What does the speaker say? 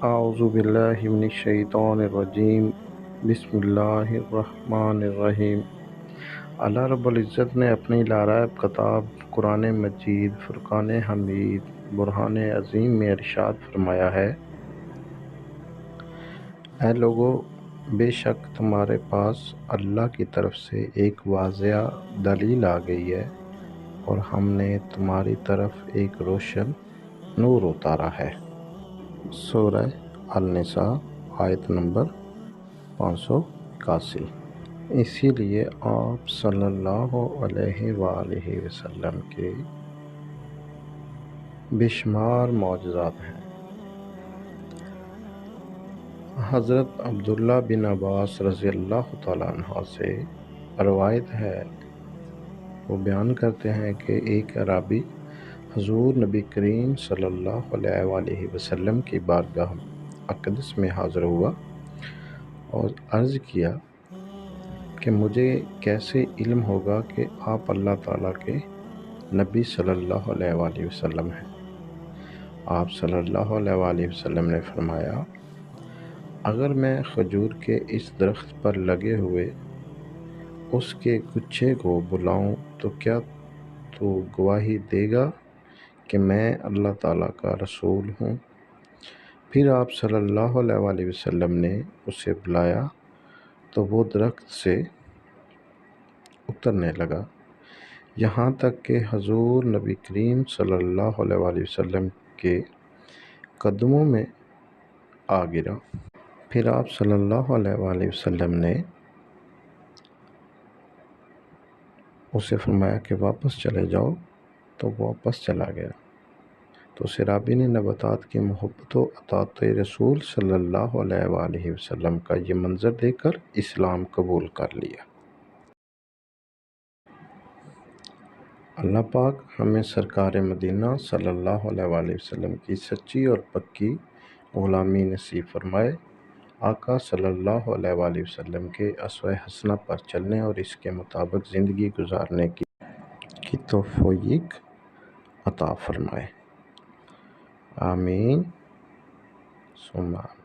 اعوذ باللہ من الشیطان الرجیم بسم اللہ الرحمن الرحیم۔ اللہ رب العزت نے اپنی لاریب کتاب قرآن مجید فرقان حمید برہان عظیم میں ارشاد فرمایا ہے، اے لوگو، بے شک تمہارے پاس اللہ کی طرف سے ایک واضح دلیل آ گئی ہے اور ہم نے تمہاری طرف ایک روشن نور اتارا ہے۔ سورہ النساء آیت نمبر 581۔ اسی لیے آپ صلی اللہ علیہ وآلہ وسلم کے بے شمار معجزات ہیں۔ حضرت عبداللہ بن عباس رضی اللہ تعالیٰ عنہ سے روایت ہے، وہ بیان کرتے ہیں کہ ایک اعرابی حضور نبی کریم صلی اللہ علیہ وآلہ وسلم کی بارگاہ اقدس میں حاضر ہوا اور عرض کیا کہ مجھے کیسے علم ہوگا کہ آپ اللہ تعالیٰ کے نبی صلی اللہ علیہ وآلہ وسلم ہیں؟ آپ صلی اللہ علیہ وآلہ وسلم نے فرمایا، اگر میں کھجور کے اس درخت پر لگے ہوئے اس کے گچھے کو بلاؤں تو کیا تو گواہی دے گا کہ میں اللہ تعالیٰ کا رسول ہوں؟ پھر آپ صلی اللہ علیہ وآلہ وسلم نے اسے بلایا تو وہ درخت سے اترنے لگا، یہاں تک کہ حضور نبی کریم صلی اللہ علیہ وآلہ وسلم کے قدموں میں آ گرا۔ پھر آپ صلی اللہ علیہ وآلہ وسلم نے اسے فرمایا کہ واپس چلے جاؤ، تو وہ واپس چلا گیا۔ تو اس اعرابی نے نباتات کی محبت و اطاعت رسول صلی اللہ علیہ وآلہ وسلم کا یہ منظر دیکھ کر اسلام قبول کر لیا۔ اللہ پاک ہمیں سرکار مدینہ صلی اللہ علیہ وآلہ وسلم کی سچی اور پکی غلامی نصیب فرمائے۔ آقا صلی اللہ علیہ وآلہ وسلم کے اسوہ حسنہ پر چلنے اور اس کے مطابق زندگی گزارنے کی توفیق عطا فرمائے۔ آمین ثم آمین۔